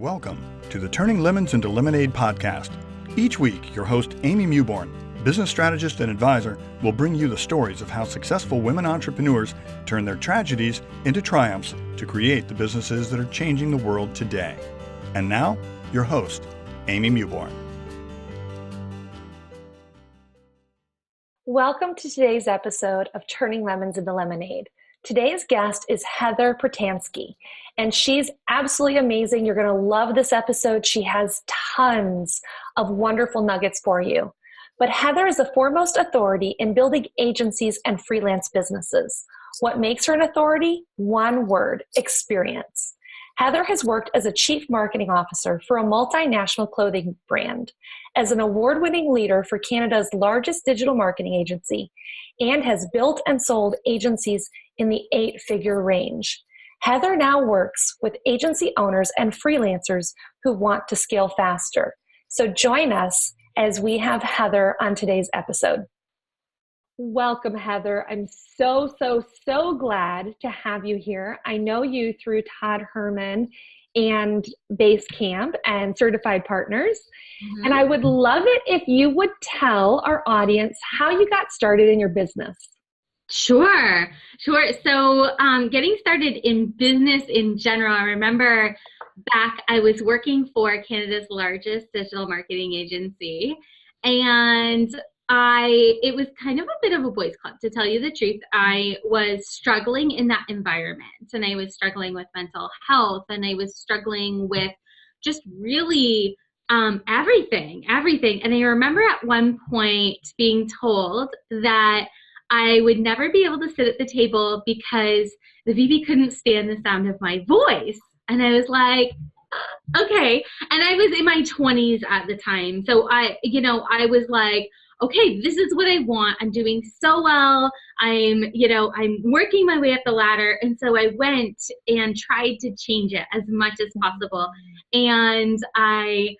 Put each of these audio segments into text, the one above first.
Welcome to the Turning Lemons into Lemonade podcast. Each week, your host, Amy Mewborn, business strategist and advisor, will bring you the stories of how successful women entrepreneurs turn their tragedies into triumphs to create the businesses that are changing the world today. And now, your host, Amy Mewborn. Welcome to today's episode of Turning Lemons into Lemonade. Today's guest is Heather Prestanski, and she's absolutely amazing. You're going to love this episode. She has tons of wonderful nuggets for you. But Heather is the foremost authority in building agencies and freelance businesses. What makes her an authority? One word: experience. Heather has worked as a chief marketing officer for a multinational clothing brand, as an award-winning leader for Canada's largest digital marketing agency, and has built and sold agencies in the 8-figure range. Heather now works with agency owners and freelancers who want to scale faster. So join us as we have Heather on today's episode. Welcome, Heather. I'm so glad to have you here. I know you through Todd Herman and Base Camp and Certified Partners. And I would love it if you would tell our audience how you got started in your business. Sure. So getting started in business in general, I remember back I was working for Canada's largest digital marketing agency, and it was kind of a bit of a boys' club, to tell you the truth. I was struggling in that environment, and I was struggling with mental health, and I was struggling with just really everything. And I remember at one point being told that I would never be able to sit at the table because the VP couldn't stand the sound of my voice. And I was like, okay. And I was in my 20s at the time. So I was like, okay, this is what I want. I'm doing so well. I'm working my way up the ladder. And so I went and tried to change it as much as possible. And I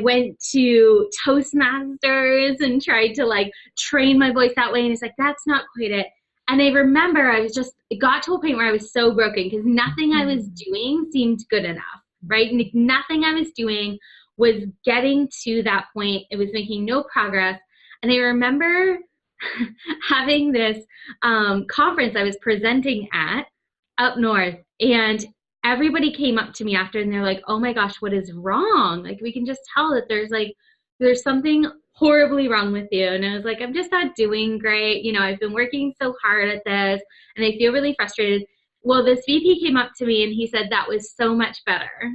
went to Toastmasters and tried to train my voice that way. And it's like, that's not quite it. And I remember it got to a point where I was so broken because nothing I was doing seemed good enough, right? Nothing I was doing was getting to that point. It was making no progress. And I remember having this conference I was presenting at up north, and everybody came up to me after and they're like, oh my gosh, what is wrong? We can just tell that there's something horribly wrong with you. And I was like, I'm just not doing great. I've been working so hard at this and I feel really frustrated. Well, this VP came up to me and he said, that was so much better.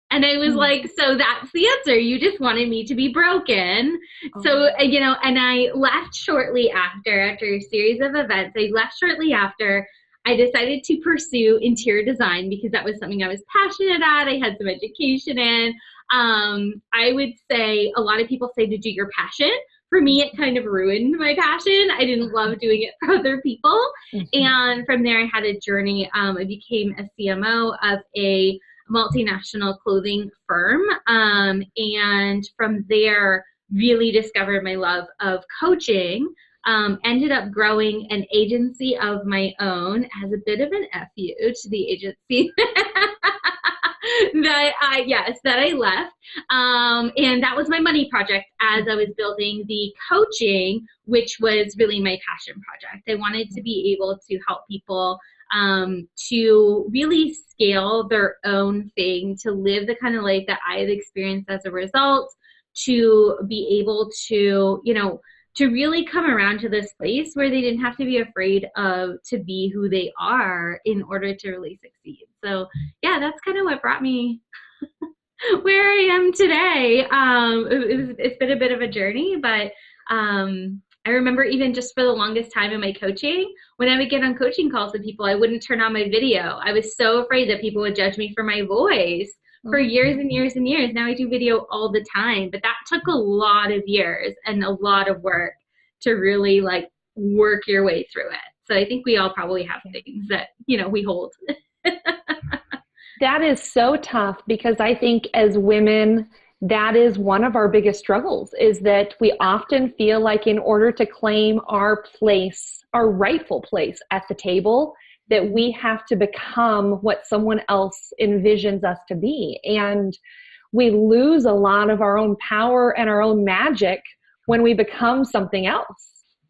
And I was like, so that's the answer. You just wanted me to be broken. So, and I left shortly after a series of events. I left shortly after. I decided to pursue interior design because that was something I was passionate at. I had some education in. I would say a lot of people say to do your passion. For me, it kind of ruined my passion. I didn't love doing it for other people. And from there, I had a journey. I became a CMO of a multinational clothing firm. And from there, really discovered my love of coaching. Ended up growing an agency of my own as a bit of an FU to the agency that I left. And that was my money project as I was building the coaching, which was really my passion project. I wanted to be able to help people to really scale their own thing, to live the kind of life that I had experienced as a result, to be able to, to really come around to this place where they didn't have to be afraid to be who they are in order to really succeed. So yeah, that's kind of what brought me where I am today. It's been a bit of a journey, but I remember even just for the longest time in my coaching, when I would get on coaching calls with people, I wouldn't turn on my video. I was so afraid that people would judge me for my voice. For years and years and years. Now I do video all the time, but that took a lot of years and a lot of work to really work your way through it. So I think we all probably have things that, we hold. That is so tough because I think as women, that is one of our biggest struggles, is that we often feel like in order to claim our place, our rightful place at the table, that we have to become what someone else envisions us to be. And we lose a lot of our own power and our own magic when we become something else.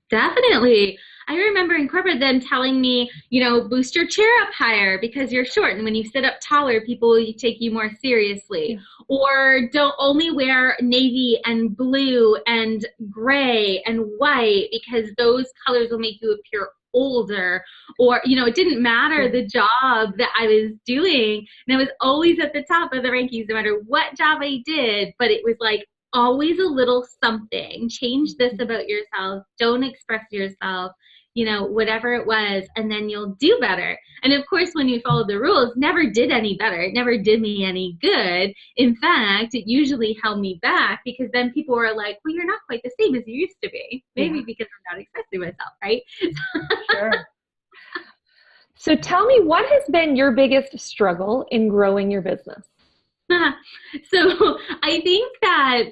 Definitely. I remember in corporate them telling me, boost your chair up higher because you're short. And when you sit up taller, people will take you more seriously. Or don't only wear navy and blue and gray and white because those colors will make you appear older. Or, it didn't matter the job that I was doing. And I was always at the top of the rankings no matter what job I did. But it was like always a little something. Change this about yourself. Don't express yourself. Whatever it was, and then you'll do better. And of course, when you followed the rules, never did any better. It never did me any good. In fact, it usually held me back because then people were like, well, you're not quite the same as you used to be. Maybe because I'm not expressing myself, right? Sure. So tell me, what has been your biggest struggle in growing your business? So I think that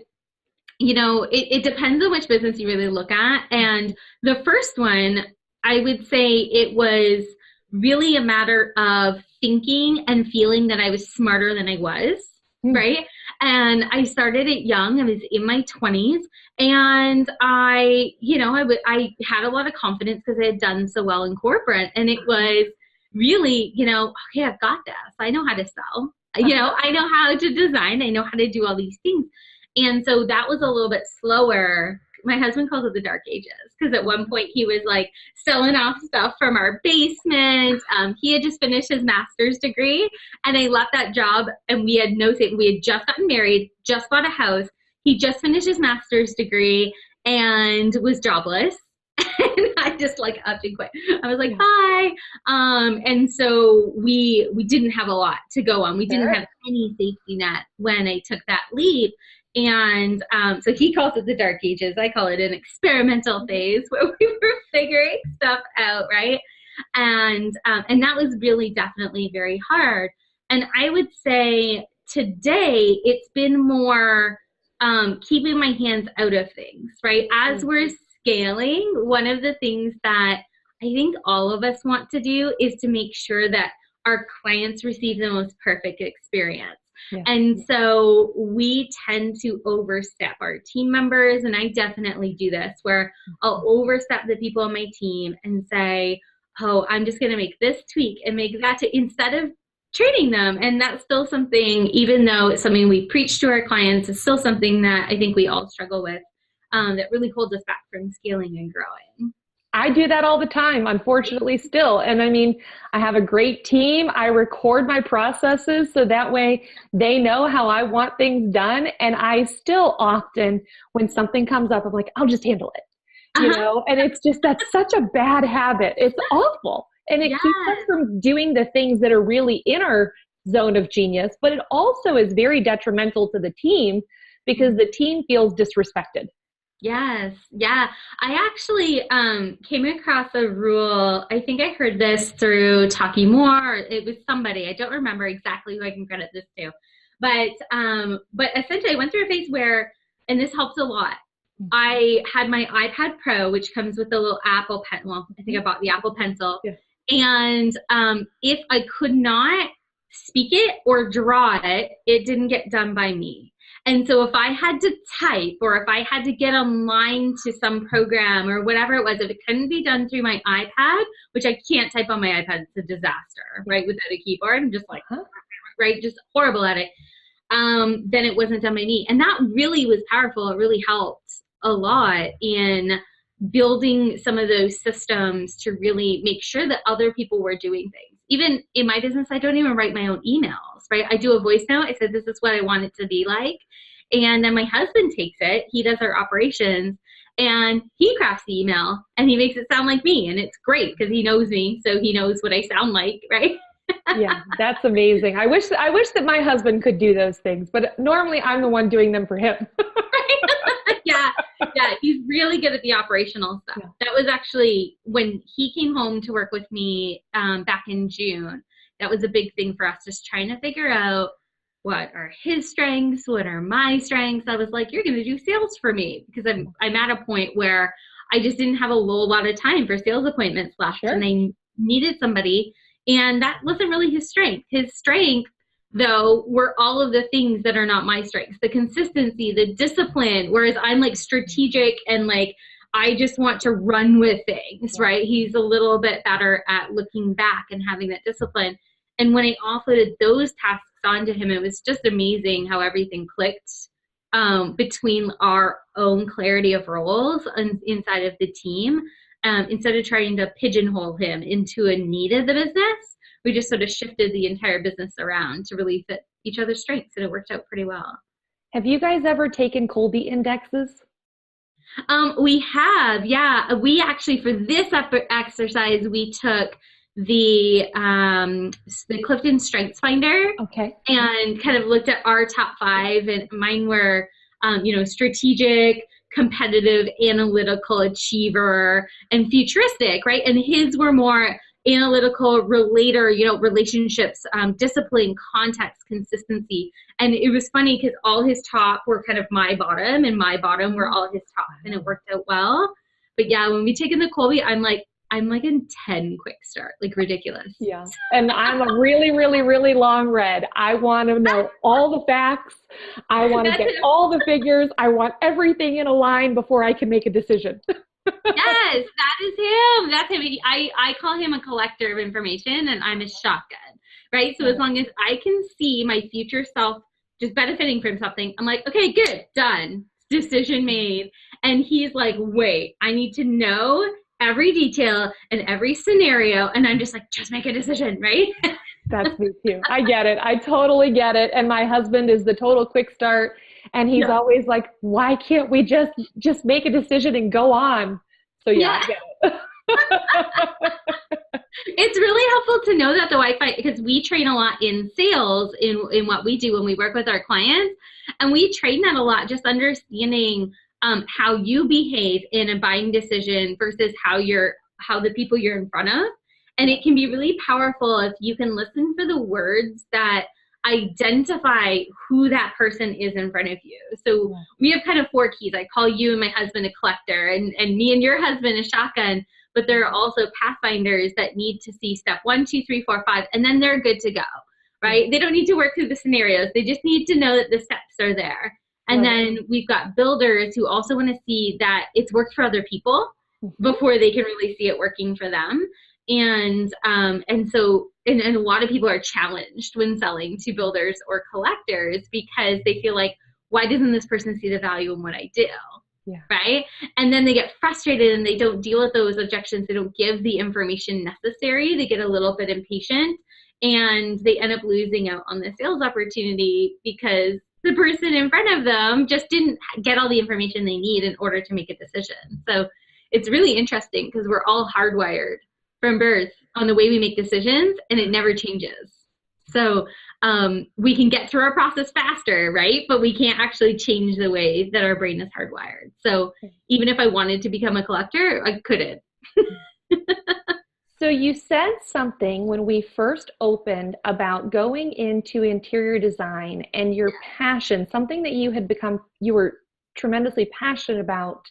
it depends on which business you really look at. And the first one, I would say it was really a matter of thinking and feeling that I was smarter than I was, right? And I started it young. I was in my 20s. And I had a lot of confidence because I had done so well in corporate. And it was really, okay, I've got this. I know how to sell. I know how to design. I know how to do all these things. And so that was a little bit slower. My husband calls it the dark ages because at one point he was like selling off stuff from our basement. He had just finished his master's degree and I left that job and we had we had just gotten married, just bought a house. He just finished his master's degree and was jobless. And I just up and quit. I was like, bye. And so we didn't have a lot to go on. We didn't have any safety net when I took that leap. And so he calls it the dark ages. I call it an experimental phase where we were figuring stuff out, right? And that was really definitely very hard. And I would say today it's been more keeping my hands out of things, right? As we're scaling, one of the things that I think all of us want to do is to make sure that our clients receive the most perfect experience. Yeah. And so we tend to overstep our team members. And I definitely do this where I'll overstep the people on my team and say, oh, I'm just going to make this tweak and make that instead of training them. And that's still something, even though it's something we preach to our clients, it's still something that I think we all struggle with that really holds us back from scaling and growing. I do that all the time, unfortunately, still. And I have a great team. I record my processes so that way they know how I want things done. And I still often, when something comes up, I'm like, I'll just handle it. And it's just, that's such a bad habit. It's awful. And it keeps us from doing the things that are really in our zone of genius, but it also is very detrimental to the team because the team feels disrespected. Yes. Yeah. I actually came across a rule. I think I heard this through Talking More. It was somebody. I don't remember exactly who I can credit this to. But essentially I went through a phase where, and this helps a lot, I had my iPad Pro, which comes with the little Apple Pen. Well, I think I bought the Apple Pencil. Yeah. And if I could not speak it or draw it, it didn't get done by me. And so if I had to type or if I had to get online to some program or whatever it was, if it couldn't be done through my iPad, which I can't type on my iPad, it's a disaster, right? Without a keyboard, I'm just like, right? Just horrible at it. Then it wasn't done by me. And that really was powerful. It really helped a lot in building some of those systems to really make sure that other people were doing things. Even in my business, I don't even write my own emails, right? I do a voice note. I said, this is what I want it to be like. And then my husband takes it. He does our operations and he crafts the email and he makes it sound like me. And it's great because he knows me. So he knows what I sound like, right? Yeah, that's amazing. I wish that my husband could do those things, but normally I'm the one doing them for him. Yeah, he's really good at the operational stuff. Yeah. That was actually when he came home to work with me back in June. That was a big thing for us, just trying to figure out what are his strengths, what are my strengths. I was like, you're going to do sales for me because I'm at a point where I just didn't have a lot of time for sales appointments left. Sure. And I needed somebody. And that wasn't really his strength. His strength, though, were all of the things that are not my strengths, the consistency, the discipline, whereas I'm like strategic and like, I just want to run with things, right? He's a little bit better at looking back and having that discipline. And when I offloaded those tasks onto him, it was just amazing how everything clicked between our own clarity of roles inside of the team. Instead of trying to pigeonhole him into a need of the business, we just sort of shifted the entire business around to really fit each other's strengths, and it worked out pretty well. Have you guys ever taken Colby indexes? We have, yeah. We actually, for this exercise, we took the Clifton Strengths Finder, okay, and kind of looked at our top 5, and mine were, strategic, competitive, analytical, achiever, and futuristic, right? And his were more analytical, relator, relationships, discipline, context, consistency. And it was funny because all his top were kind of my bottom, and my bottom were all his top, and it worked out well. But yeah, when we take in the Colby, I'm like in 10 quick start, like ridiculous. Yeah. And I'm a really, really, really long read. I want to know all the facts. I want to get all the figures. I want everything in a line before I can make a decision. Yes, that is him. That's him. I call him a collector of information, and I'm a shotgun, right? So as long as I can see my future self just benefiting from something, I'm like, okay, good, done, decision made. And he's like, wait, I need to know every detail and every scenario. And I'm just like, just make a decision, right? That's me too. I get it. I totally get it. And my husband is the total quick start. And he's always like, why can't we just make a decision and go on? So yeah. I get it. It's really helpful to know that, though, because we train a lot in sales in what we do when we work with our clients. And we train that a lot, just understanding how you behave in a buying decision versus how the people you're in front of. And it can be really powerful if you can listen for the words that identify who that person is in front of you. So we have kind of 4 keys. I call you and my husband a collector, and me and your husband a shotgun, but there are also pathfinders that need to see step 1, 2, 3, 4, 5, and then they're good to go, right? They don't need to work through the scenarios. They just need to know that the steps are there. And then we've got builders who also want to see that it's worked for other people before they can really see it working for them. And so a lot of people are challenged when selling to builders or collectors because they feel like, why doesn't this person see the value in what I do? Yeah. Right? And then they get frustrated and they don't deal with those objections. They don't give the information necessary. They get a little bit impatient and they end up losing out on the sales opportunity because the person in front of them just didn't get all the information they need in order to make a decision. So it's really interesting because we're all hardwired from birth on the way we make decisions, and it never changes. So we can get through our process faster, right? But we can't actually change the way that our brain is hardwired. So even if I wanted to become a collector, I couldn't. So you said something when we first opened about going into interior design and your passion, something that you were tremendously passionate about,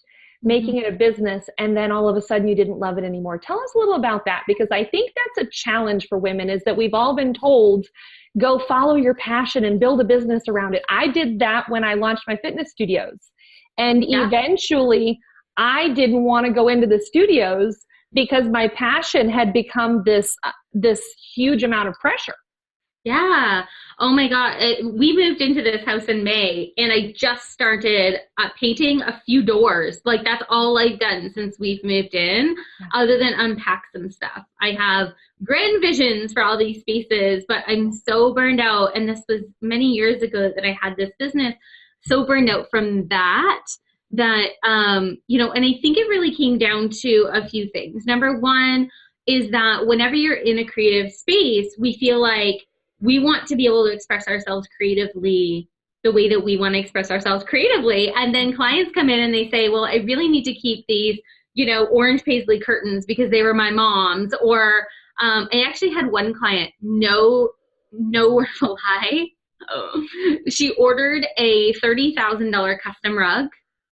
making it a business, and then all of a sudden you didn't love it anymore. Tell us a little about that, because I think that's a challenge for women, is that we've all been told, go follow your passion and build a business around it. I did that when I launched my fitness studios. And eventually I didn't want to go into the studios because my passion had become this huge amount of pressure. Yeah. Oh my God. We moved into this house in May and I just started painting a few doors. Like that's all I've done since we've moved in, other than unpack some stuff. I have grand visions for all these spaces, but I'm so burned out. And this was many years ago that I had this business, so burned out from that, and I think it really came down to a few things. Number one is that whenever you're in a creative space, we feel like we want to be able to express ourselves creatively the way that we want to express ourselves creatively. And then clients come in and they say, well, I really need to keep these, orange paisley curtains because they were my mom's. Or I actually had one client, no word to lie. She ordered a $30,000 custom rug.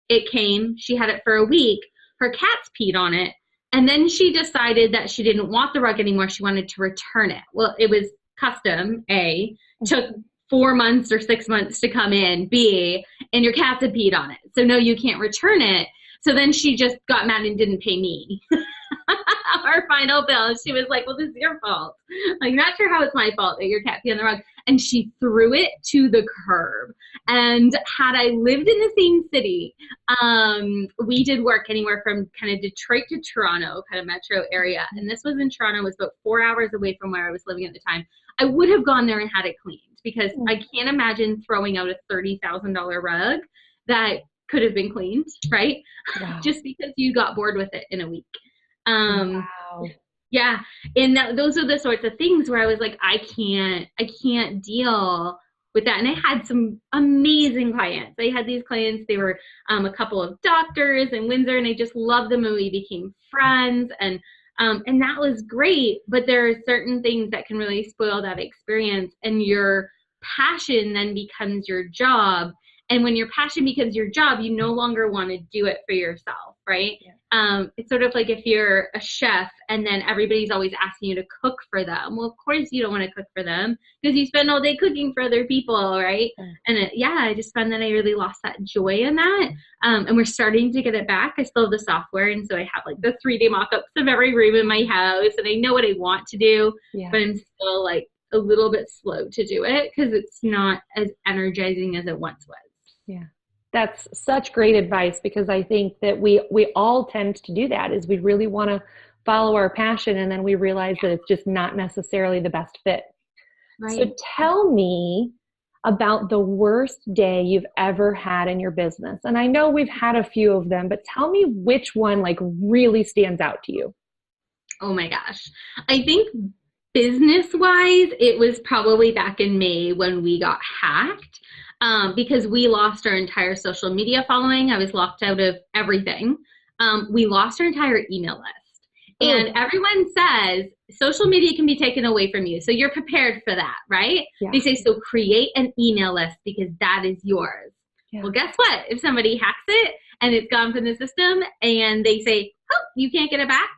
It came, she had it for a week. Her cats peed on it. And then she decided that she didn't want the rug anymore. She wanted to return it. Well, it was custom, A, took 4 months or 6 months to come in, B, and your cats had peed on it. So no, you can't return it. So then she just got mad and didn't pay me our final bill. She was like, well, this is your fault. Like, not sure how it's my fault that your cat peed on the rug. And she threw it to the curb. And had I lived in the same city, we did work anywhere from kind of Detroit to Toronto, kind of metro area. And this was in Toronto. It was about 4 hours away from where I was living at the time. I would have gone there and had it cleaned because I can't imagine throwing out a $30,000 rug that could have been cleaned, right? Wow. Just because you got bored with it in a week. Wow. Yeah. And those are the sorts of things where I was like, I can't deal with that. And I had some amazing clients. I had these clients, they were a couple of doctors in Windsor, and I just loved them and we became friends. And that was great, but there are certain things that can really spoil that experience, and your passion then becomes your job. And when your passion becomes your job, you no longer want to do it for yourself, right? Yeah. It's sort of like if you're a chef and then everybody's always asking you to cook for them. Well, of course you don't want to cook for them because you spend all day cooking for other people, right? And I just found that I really lost that joy in that. And we're starting to get it back. I still have the software, and so I have like the 3D mock-ups of every room in my house, and I know what I want to do, but I'm still like a little bit slow to do it because it's not as energizing as it once was. Yeah. That's such great advice, because I think that we all tend to do that, is we really want to follow our passion, and then we realize that it's just not necessarily the best fit. Right. So tell me about the worst day you've ever had in your business. And I know we've had a few of them, but tell me which one like really stands out to you. Oh my gosh. I think business-wise, it was probably back in May when we got hacked. Because we lost our entire social media following. I was locked out of everything. We lost our entire email list. And everyone says social media can be taken away from you. So you're prepared for that, right? Yeah. They say, so create an email list because that is yours. Yeah. Well, guess what? If somebody hacks it and it's gone from the system and they say, oh, you can't get it back,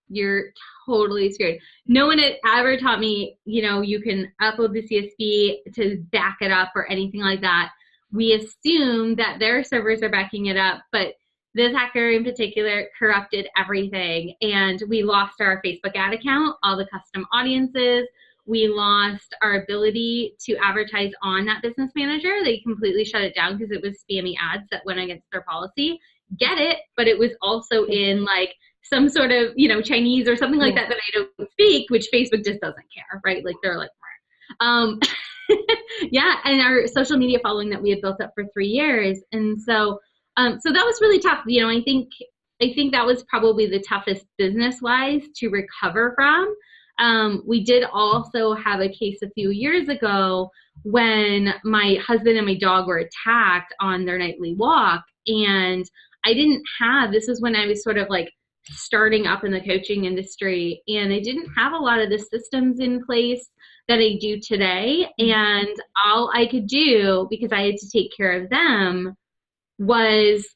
you're totally screwed. No one had ever taught me, you can upload the CSV to back it up or anything like that. We assume that their servers are backing it up, but this hacker in particular corrupted everything. And we lost our Facebook ad account, all the custom audiences. We lost our ability to advertise on that business manager. They completely shut it down because it was spammy ads that went against their policy. Get it, but it was also in like some sort of, Chinese or something like that I don't speak, which Facebook just doesn't care, right? Like they're like, and our social media following that we had built up for 3 years. And so that was really tough. I think that was probably the toughest business-wise to recover from. We did also have a case a few years ago when my husband and my dog were attacked on their nightly walk. And this was when I was sort of like starting up in the coaching industry, and I didn't have a lot of the systems in place that I do today. And all I could do, because I had to take care of them, was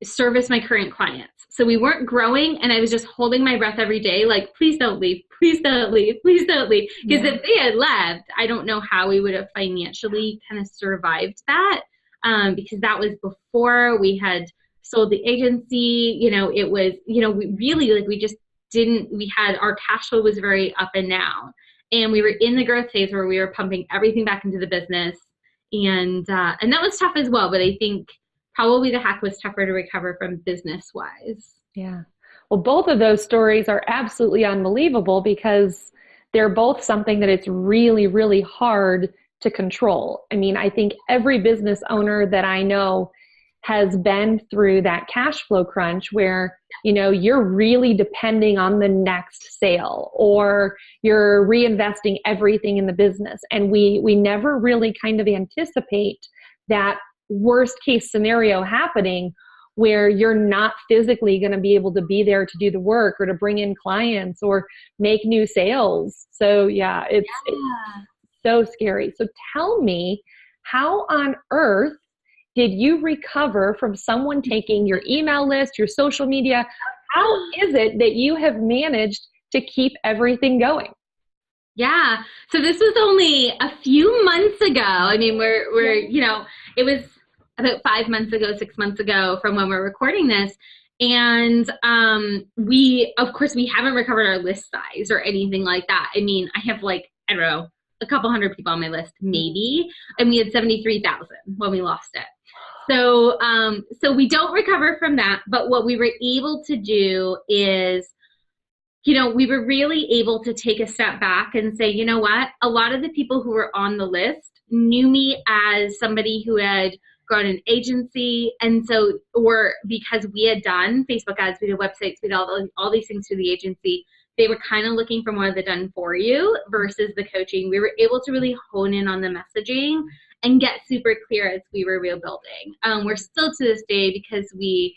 service my current clients. So we weren't growing, and I was just holding my breath every day, like, please don't leave, please don't leave, please don't leave. Because if they had left, I don't know how we would have financially kind of survived that, because that was before we had sold the agency. It was, we really, we had, our cash flow was very up and down, and we were in the growth phase where we were pumping everything back into the business. And that was tough as well. But I think probably the hack was tougher to recover from business wise. Yeah. Well, both of those stories are absolutely unbelievable, because they're both something that it's really, really hard to control. I mean, I think every business owner that I know has been through that cash flow crunch where, you're really depending on the next sale, or you're reinvesting everything in the business. And we never really kind of anticipate that worst case scenario happening where you're not physically going to be able to be there to do the work or to bring in clients or make new sales. So it's so scary. So tell me, how on earth did you recover from someone taking your email list, your social media? how is it that you have managed to keep everything going? Yeah. So this was only a few months ago. I mean, we're it was about 5 months ago, 6 months ago from when we're recording this. And we haven't recovered our list size or anything like that. I mean, I have I don't know, a couple hundred people on my list, maybe. And we had 73,000 when we lost it. So, so we don't recover from that. But what we were able to do is, we were really able to take a step back and say, you know what? A lot of the people who were on the list knew me as somebody who had got an agency. And so, or because we had done Facebook ads, we did websites, we did all these things through the agency, they were kind of looking for more of the done for you versus the coaching. We were able to really hone in on the messaging and get super clear as we were rebuilding. We're still to this day because we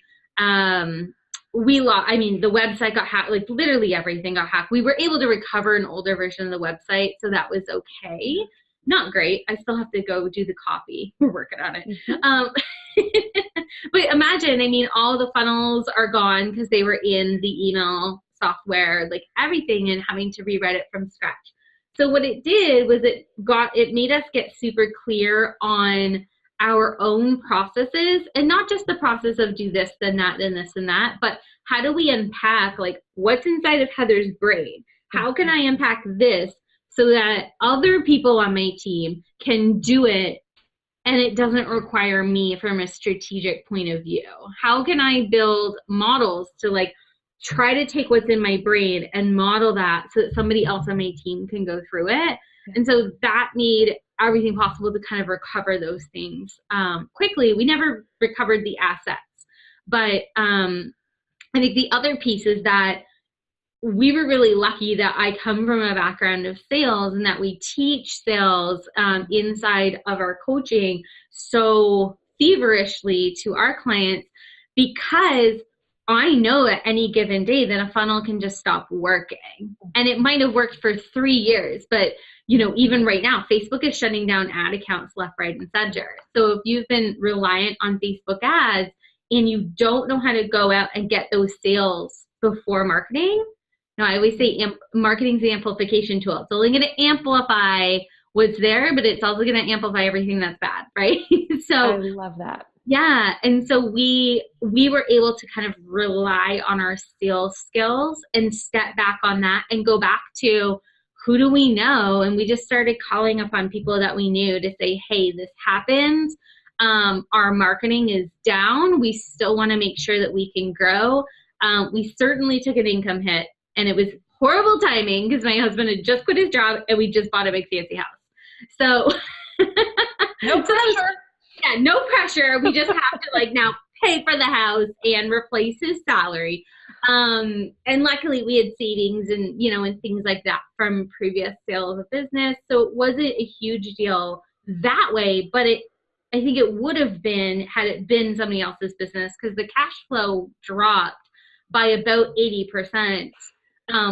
lost, the website got hacked, literally everything got hacked. We were able to recover an older version of the website, so that was okay. Not great. I still have to go do the copy. We're working on it. Mm-hmm. But imagine, all the funnels are gone because they were in the email software, everything, and having to rewrite it from scratch. So what it did was it made us get super clear on our own processes, and not just the process of do this, then that, then this and that, but how do we unpack what's inside of Heather's brain? How can I unpack this so that other people on my team can do it and it doesn't require me from a strategic point of view? How can I build models to try to take what's in my brain and model that so that somebody else on my team can go through it? And so that made everything possible to kind of recover those things quickly. We never recovered the assets, but I think the other piece is that we were really lucky that I come from a background of sales and that we teach sales inside of our coaching so feverishly to our clients, because I know at any given day that a funnel can just stop working. And it might have worked for 3 years, but even right now, Facebook is shutting down ad accounts left, right, and center. So if you've been reliant on Facebook ads and you don't know how to go out and get those sales before marketing, I always say marketing's the amplification tool. It's only going to amplify what's there, but it's also going to amplify everything that's bad, right? So I love that. Yeah. And so we were able to kind of rely on our sales skills and step back on that and go back to who do we know? And we just started calling upon people that we knew to say, hey, this happened. Our marketing is down. We still want to make sure that we can grow. We certainly took an income hit, and it was horrible timing because my husband had just quit his job and we just bought a big fancy house. So no pressure. Yeah, no pressure. We just have to now pay for the house and replace his salary. And luckily we had savings and, and things like that from previous sale of a business. So it wasn't a huge deal that way, but I think it would have been had it been somebody else's business, because the cash flow dropped by about 80%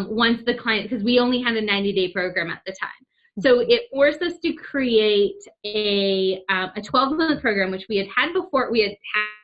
once the client, because we only had a 90-day program at the time. So it forced us to create a 12-month program, which we had before. We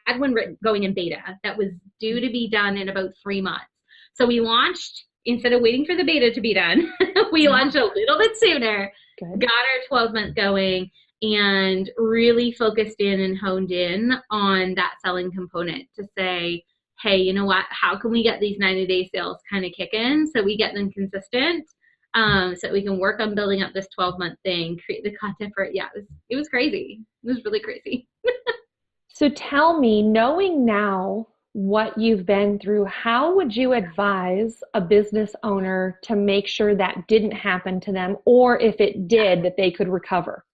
had one going in beta that was due to be done in about 3 months. So we launched, instead of waiting for the beta to be done, we launched a little bit sooner, got our 12-month going, and really focused in and honed in on that selling component to say, hey, you know what, how can we get these 90-day sales kind of kick in so we get them consistent? So that we can work on building up this 12-month thing, create the content for it. Yeah, it was crazy. It was really crazy. So tell me, knowing now what you've been through, how would you advise a business owner to make sure that didn't happen to them, or if it did, that they could recover?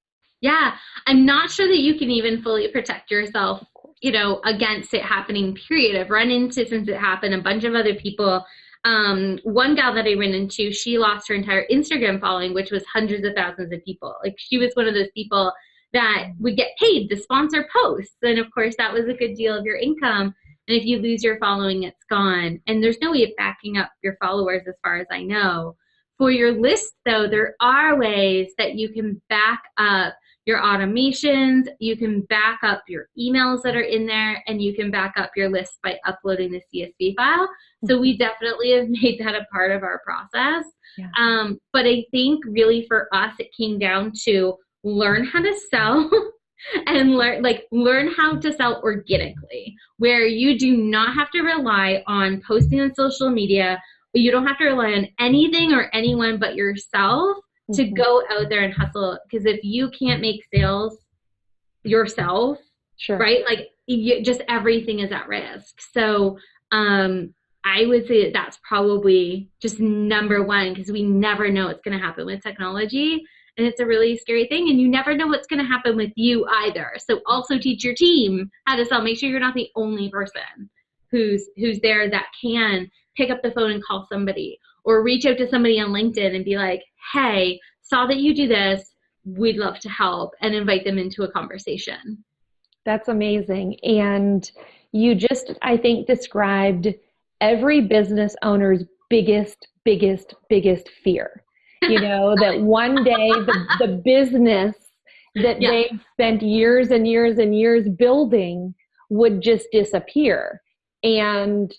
Yeah, I'm not sure that you can even fully protect yourself, against it happening, period. I've run into, since it happened, a bunch of other people. One gal that I ran into, she lost her entire Instagram following, which was hundreds of thousands of people. She was one of those people that would get paid to sponsor posts. And of course, that was a good deal of your income. And if you lose your following, it's gone. And there's no way of backing up your followers, as far as I know. For your list, though, there are ways that you can back up your automations, you can back up your emails that are in there, and you can back up your list by uploading the CSV file. So we definitely have made that a part of our process. Yeah. But I think really for us, it came down to learn how to sell and learn how to sell organically, where you do not have to rely on posting on social media. You don't have to rely on anything or anyone but yourself to go out there and hustle. Because if you can't make sales yourself, right, like just everything is at risk. So I would say that that's probably just number one, because we never know what's going to happen with technology. And it's a really scary thing. And you never know what's going to happen with you either. So also teach your team how to sell. Make sure you're not the only person who's there that can pick up the phone and call somebody, or reach out to somebody on LinkedIn and be like, hey, saw that you do this. We'd love to help, and invite them into a conversation. That's amazing. And you just, I think, described every business owner's biggest fear. You know, that one day the business that they've spent years and years and years building would just disappear. And,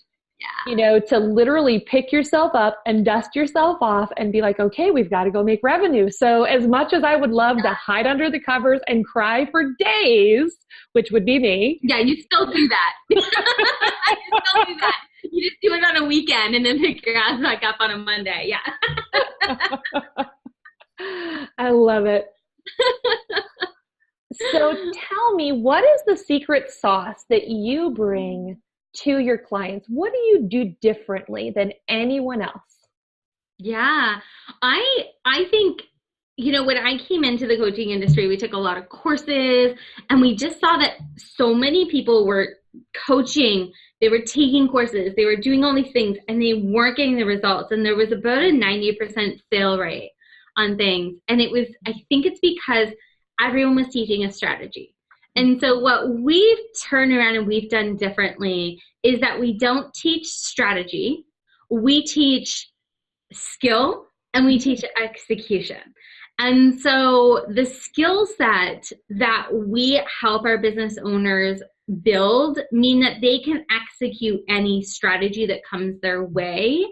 you know, to literally pick yourself up and dust yourself off and be like, okay, we've got to go make revenue. So as much as I would love to hide under the covers and cry for days, which would be me. Yeah, you still do that. You still do that. You just do it on a weekend and then pick your ass back up on a Monday. Yeah. I love it. So tell me, what is the secret sauce that you bring to your clients? What do you do differently than anyone else? Yeah, I think, you know, when I came into the coaching industry, we took a lot of courses, and we just saw that so many people were coaching, they were taking courses, they were doing all these things, and they weren't getting the results. And there was about a 90% fail rate on things. And it was, I think it's because everyone was teaching a strategy. And so what we've turned around and we've done differently is that we don't teach strategy, we teach skill, and we teach execution. And so the skill set that we help our business owners build mean that they can execute any strategy that comes their way,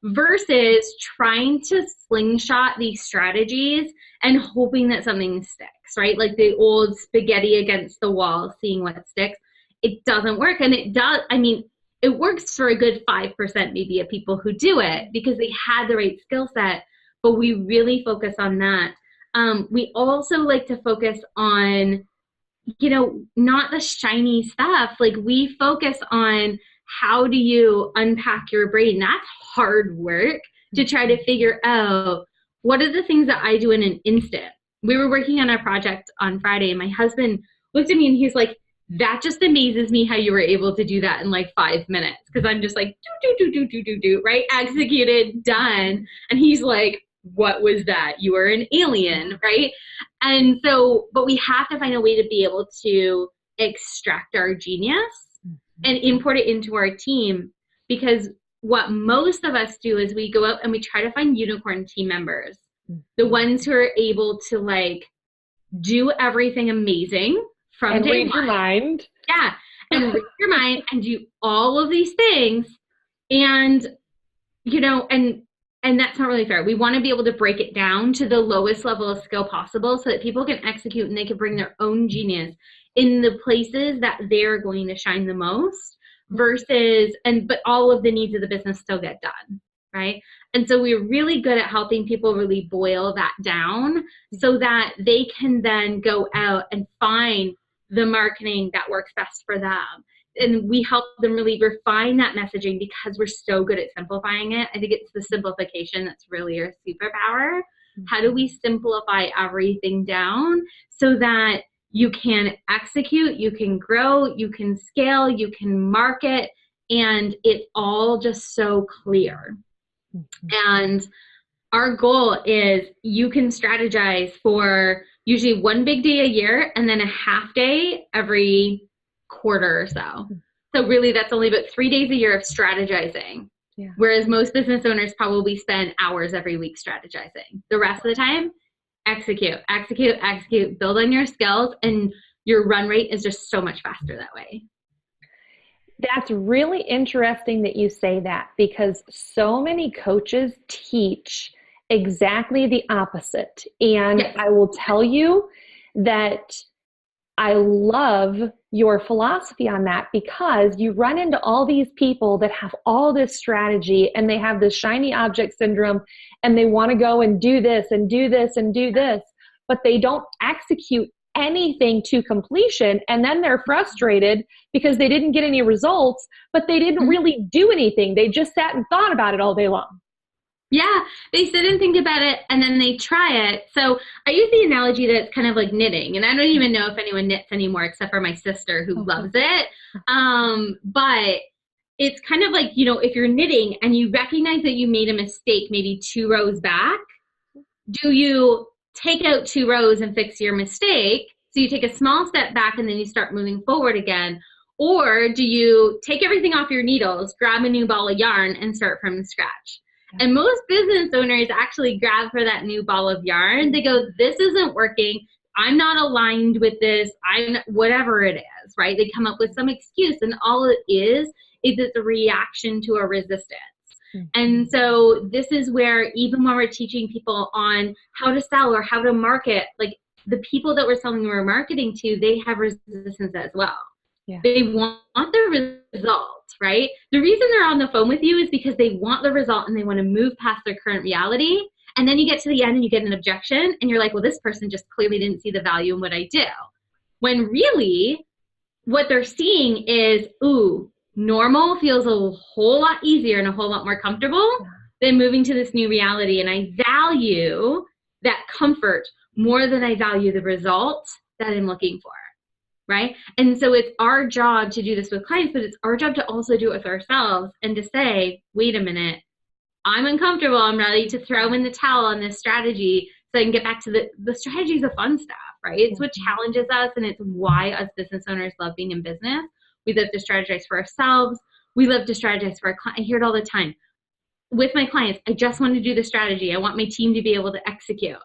versus trying to slingshot these strategies and hoping that something sticks, right? Like the old spaghetti against the wall, seeing what sticks. It doesn't work. And it does, I mean, it works for a good 5% maybe of people who do it because they had the right skill set, but we really focus on that. We also like to focus on, you know, not the shiny stuff. Like we focus on how do you unpack your brain? That's hard work to try to figure out what are the things that I do in an instant. We were working on a project on Friday and my husband looked at me and he's like, that just amazes me how you were able to do that in like 5 minutes. Cause I'm just like, do, right? Executed, done. And he's like, what was that? You are an alien, right? And so, but we have to find a way to be able to extract our genius and import it into our team, because what most of us do is we go out and we try to find unicorn team members, the ones who are able to like do everything amazing from and day read one. Your mind. Yeah, and read your mind and do all of these things, and you know, and that's not really fair. We want to be able to break it down to the lowest level of skill possible so that people can execute and they can bring their own genius in the places that they're going to shine the most, versus, but all of the needs of the business still get done, right? And so we're really good at helping people really boil that down so that they can then go out and find the marketing that works best for them. And we help them really refine that messaging because we're so good at simplifying it. I think it's the simplification that's really our superpower. How do we simplify everything down so that you can execute, you can grow, you can scale, you can market, and it's all just so clear. And our goal is you can strategize for usually one big day a year and then a half day every quarter or so. So really that's only about 3 days a year of strategizing. Yeah. Whereas most business owners probably spend hours every week strategizing. The rest of the time, execute, execute, execute, build on your skills, and your run rate is just so much faster that way. That's really interesting that you say that, because so many coaches teach exactly the opposite. And Yes. I will tell you that I love your philosophy on that, because you run into all these people that have all this strategy and they have this shiny object syndrome and they want to go and do this and do this and do this, but they don't execute anything to completion. And then they're frustrated because they didn't get any results, but they didn't really do anything. They just sat and thought about it all day long. Yeah, they sit and think about it and then they try it. So I use the analogy that it's kind of like knitting. And I don't even know if anyone knits anymore except for my sister who loves it. But it's kind of like, if you're knitting and you recognize that you made a mistake maybe 2 rows back, do you take out 2 rows and fix your mistake? So you take a small step back and then you start moving forward again. Or do you take everything off your needles, grab a new ball of yarn and start from scratch? And most business owners actually grab for that new ball of yarn. They go, this isn't working. I'm not aligned with this. Whatever it is, right? They come up with some excuse, and all it is it's a reaction to a resistance. And so this is where, even when we're teaching people on how to sell or how to market, like the people that we're selling or marketing to, they have resistance as well. Yeah. They want the result, right? The reason they're on the phone with you is because they want the result and they want to move past their current reality. And then you get to the end and you get an objection and you're like, well, this person just clearly didn't see the value in what I do. When really what they're seeing is, normal feels a whole lot easier and a whole lot more comfortable than moving to this new reality. And I value that comfort more than I value the result that I'm looking for. Right? And so it's our job to do this with clients, but it's our job to also do it with ourselves and to say, wait a minute, I'm uncomfortable. I'm ready to throw in the towel on this strategy so I can get back to the strategy is the fun stuff, right? It's what challenges us, and it's why us business owners love being in business. We love to strategize for ourselves. We love to strategize for our clients. I hear it all the time. With my clients, I just want to do the strategy. I want my team to be able to execute,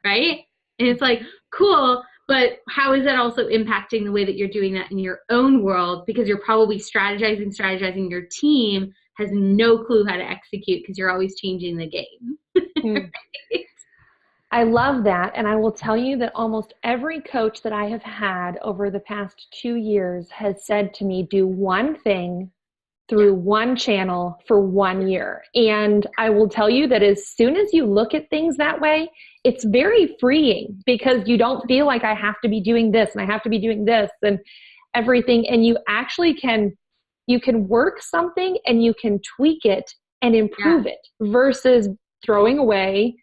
right? And it's like, cool. But how is that also impacting the way that you're doing that in your own world? Because you're probably strategizing. Your team has no clue how to execute because you're always changing the game. Right? I love that. And I will tell you that almost every coach that I have had over the past 2 years has said to me, do one thing through one channel for 1 year. And I will tell you that as soon as you look at things that way, it's very freeing, because you don't feel like I have to be doing this and I have to be doing this and everything. And you actually you can work something and you can tweak it and improve it, versus throwing away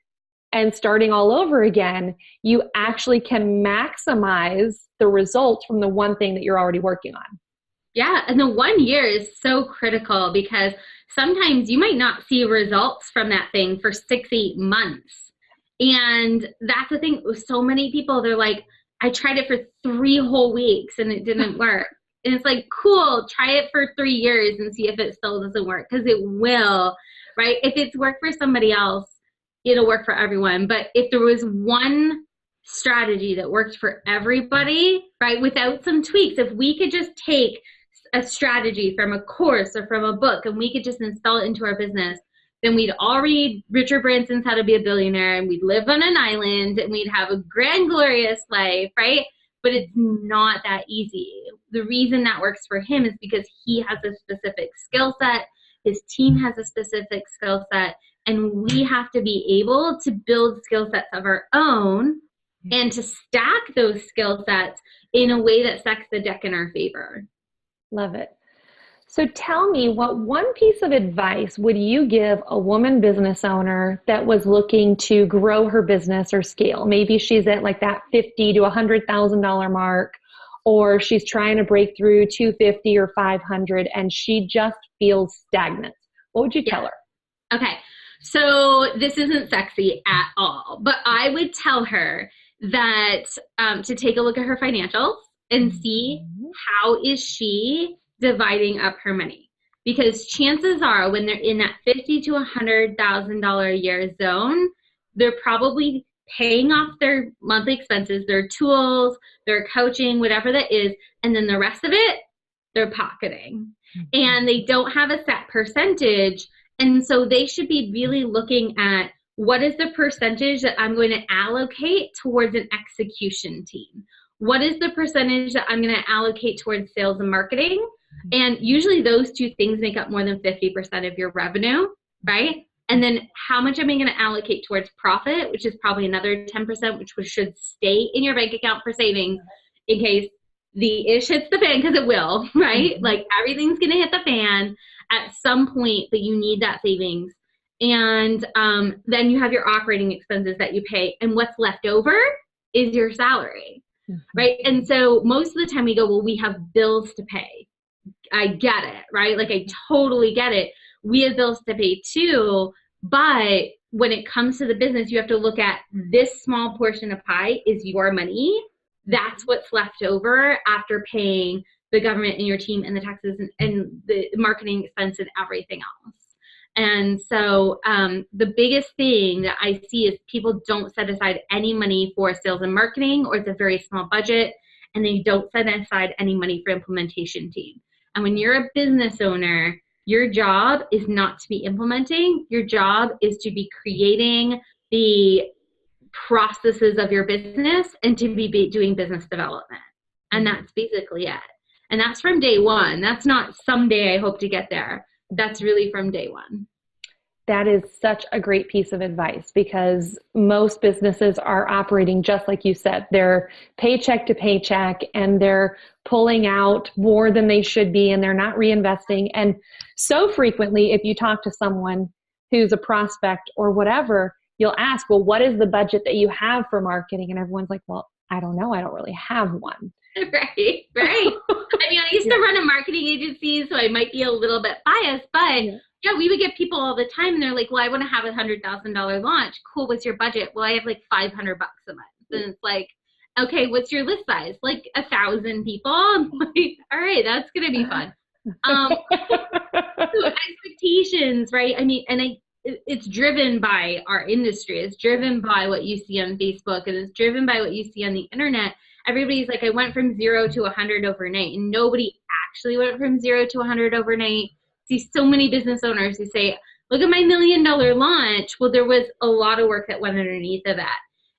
and starting all over again. You actually can maximize the results from the one thing that you're already working on. Yeah, and the 1 year is so critical, because sometimes you might not see results from that thing for 6-8 months. And that's the thing with so many people. They're like, I tried it for 3 whole weeks and it didn't work. And it's like, cool, try it for 3 years and see if it still doesn't work, because it will, right? If it's worked for somebody else, it'll work for everyone. But if there was one strategy that worked for everybody, right, without some tweaks, if we could just take a strategy from a course or from a book and we could just install it into our business, then we'd all read Richard Branson's How to Be a Billionaire, and we'd live on an island and we'd have a grand, glorious life, right? But it's not that easy. The reason that works for him is because he has a specific skill set, his team has a specific skill set, and we have to be able to build skill sets of our own and to stack those skill sets in a way that stacks the deck in our favor. Love it. So tell me, what one piece of advice would you give a woman business owner that was looking to grow her business or scale? Maybe she's at like that $50,000 to $100,000 mark, or she's trying to break through 250 or 500 and she just feels stagnant. What would you tell her? Okay. So this isn't sexy at all, but I would tell her that to take a look at her financials and see how is she dividing up her money. Because chances are when they're in that $50,000 to $100,000 a year zone, they're probably paying off their monthly expenses, their tools, their coaching, whatever that is, and then the rest of it, they're pocketing. And they don't have a set percentage. And so they should be really looking at what is the percentage that I'm going to allocate towards an execution team? What is the percentage that I'm going to allocate towards sales and marketing? And usually those two things make up more than 50% of your revenue, right? And then how much am I going to allocate towards profit, which is probably another 10%, which should stay in your bank account for savings in case the ish hits the fan, because it will, right? Like everything's going to hit the fan at some point, but you need that savings. And then you have your operating expenses that you pay, and what's left over is your salary, right? And so most of the time we go, well, we have bills to pay. I get it, right? Like I totally get it. We have bills to pay too, but when it comes to the business, you have to look at this small portion of pie is your money. That's what's left over after paying the government and your team and the taxes and the marketing expense and everything else. And so the biggest thing that I see is people don't set aside any money for sales and marketing, or it's a very small budget, and they don't set aside any money for implementation team. And when you're a business owner, your job is not to be implementing. Your job is to be creating the processes of your business and to be doing business development. And that's basically it. And that's from day one. That's not someday I hope to get there. That's really from day one. That is such a great piece of advice, because most businesses are operating just like you said. They're paycheck to paycheck, and they're pulling out more than they should be, and they're not reinvesting. And so frequently, if you talk to someone who's a prospect or whatever, you'll ask, well, what is the budget that you have for marketing? And everyone's like, well, I don't know. I don't really have one. Right. I mean, I used to run a marketing agency, so I might be a little bit biased, but yeah, we would get people all the time, and they're like, well, I want to have $100,000 launch. Cool. What's your budget? Well, I have like $500 a month. And it's like, okay, what's your list size? Like 1,000 people. I'm like, all right, that's going to be fun. So expectations, right? I mean, and it's driven by our industry. It's driven by what you see on Facebook, and it's driven by what you see on the internet. Everybody's like, I went from 0 to 100 overnight, and nobody actually went from 0 to 100 overnight. See so many business owners who say, look at my $1 million launch. Well, there was a lot of work that went underneath of that.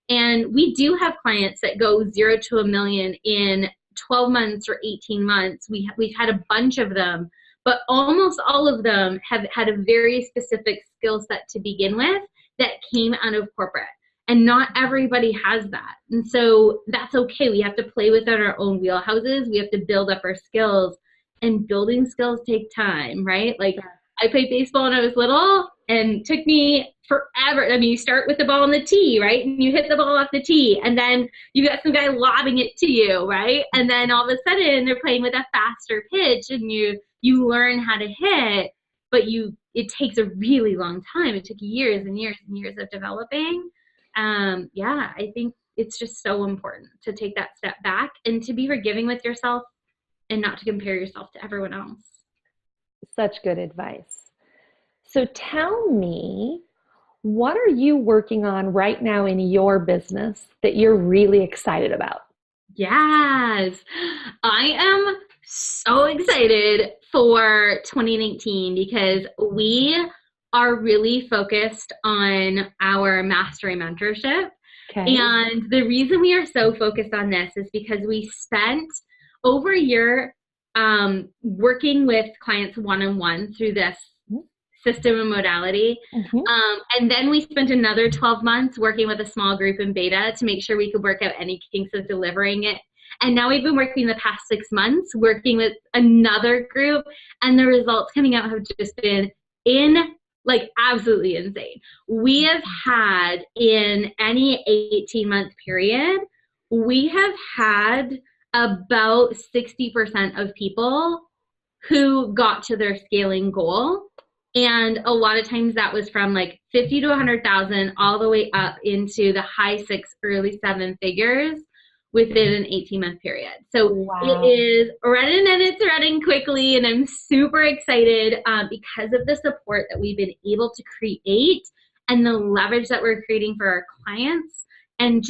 And we do have clients that go 0 to $1 million in 12 months or 18 months. We've had a bunch of them, but almost all of them have had a very specific skill set to begin with that came out of corporate. And not everybody has that. And so that's okay. We have to play within our own wheelhouses. We have to build up our skills. And building skills take time, right? Like I played baseball when I was little, and it took me forever. I mean, you start with the ball on the tee, right? And you hit the ball off the tee, and then you got some guy lobbing it to you, right? And then all of a sudden they're playing with a faster pitch, and you learn how to hit, but it takes a really long time. It took years and years and years of developing. I think it's just so important to take that step back and to be forgiving with yourself and not to compare yourself to everyone else. Such good advice. So tell me, what are you working on right now in your business that you're really excited about? Yes, I am so excited for 2019 because we are really focused on our mastery mentorship. Okay. And the reason we are so focused on this is because we spent over a year working with clients one-on-one through this system and modality. And then we spent another 12 months working with a small group in beta to make sure we could work out any kinks of delivering it. And now we've been working the past 6 months working with another group, and the results coming out have just been absolutely insane. We have had, in any 18-month period, we have had about 60% of people who got to their scaling goal. And a lot of times that was from like 50 to 100,000 all the way up into the high 6, early 7 figures within an 18-month period. So It is running, and it's running quickly. And I'm super excited because of the support that we've been able to create and the leverage that we're creating for our clients, and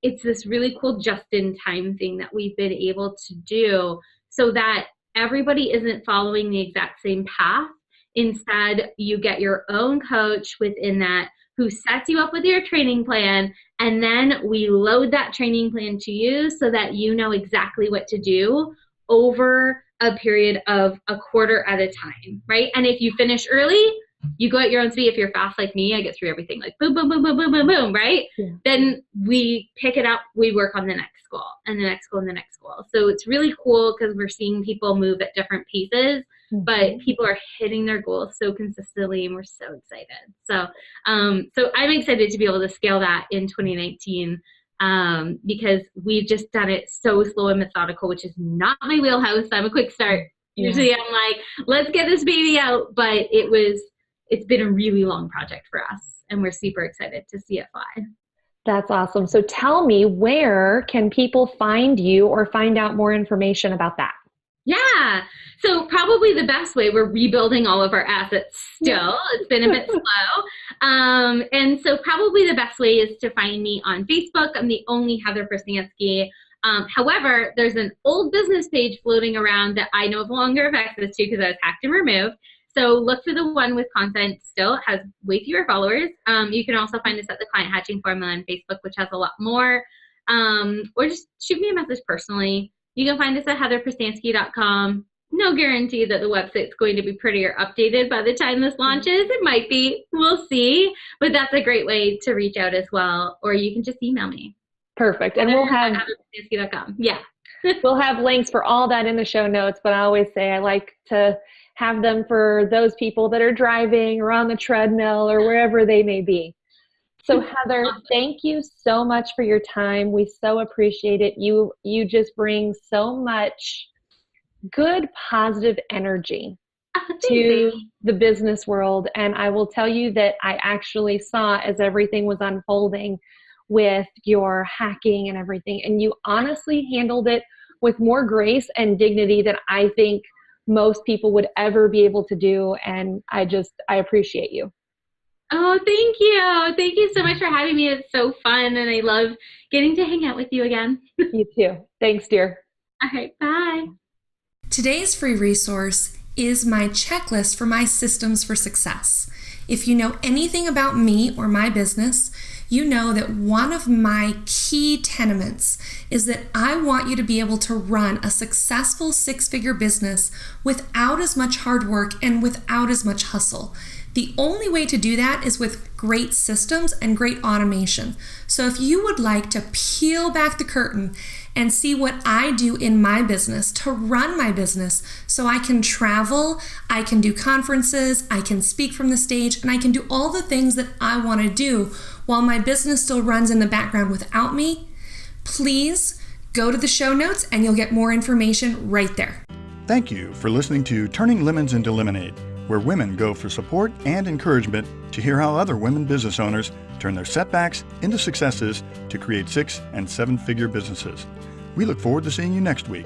it's this really cool just-in-time thing that we've been able to do so that everybody isn't following the exact same path. Instead, you get your own coach within that who sets you up with your training plan, and then we load that training plan to you so that you know exactly what to do over a period of a quarter at a time, right? And if you finish early, you go at your own speed. If you're fast like me, I get through everything like boom, boom, boom, boom, boom, boom, boom, right? Yeah. Then we pick it up, we work on the next goal and the next goal and the next goal. So it's really cool because we're seeing people move at different paces, but people are hitting their goals so consistently, and we're so excited. So I'm excited to be able to scale that in 2019 because we've just done it so slow and methodical, which is not my wheelhouse. I'm a quick start. Yeah. Usually I'm like, let's get this baby out, but it's been a really long project for us, and we're super excited to see it fly. That's awesome. So tell me, where can people find you or find out more information about that? Yeah. So probably the best way, we're rebuilding all of our assets still. It's been a bit slow. And so probably the best way is to find me on Facebook. I'm the only Heather Prestanski. However, there's an old business page floating around that I no longer have access to because I was hacked and removed. So look for the one with content still. It has way fewer followers. You can also find us at the Client Hatching Formula on Facebook, which has a lot more. Or just shoot me a message personally. You can find us at heatherprestanski.com. No guarantee that the website's going to be pretty or updated by the time this launches. It might be. We'll see. But that's a great way to reach out as well. Or you can just email me. Perfect. And we'll have heatherprestanski.com. Yeah. We'll have links for all that in the show notes. But I always say I like to have them for those people that are driving or on the treadmill or wherever they may be. So Heather, thank you so much for your time. We so appreciate it. You just bring so much good, positive energy to the business world. And I will tell you that I actually saw as everything was unfolding with your hacking and everything, and you honestly handled it with more grace and dignity than I think most people would ever be able to do. And I appreciate you. Oh, thank you. Thank you so much for having me. It's so fun, and I love getting to hang out with you again. You too. Thanks, dear. All right, bye. Today's free resource is my checklist for my systems for success. If you know anything about me or my business, you know that one of my key tenements is that I want you to be able to run a successful six-figure business without as much hard work and without as much hustle. The only way to do that is with great systems and great automation. So if you would like to peel back the curtain and see what I do in my business to run my business so I can travel, I can do conferences, I can speak from the stage, and I can do all the things that I want to do while my business still runs in the background without me, please go to the show notes and you'll get more information right there. Thank you for listening to Turning Lemons into Lemonade, where women go for support and encouragement to hear how other women business owners turn their setbacks into successes to create 6- and 7-figure businesses. We look forward to seeing you next week.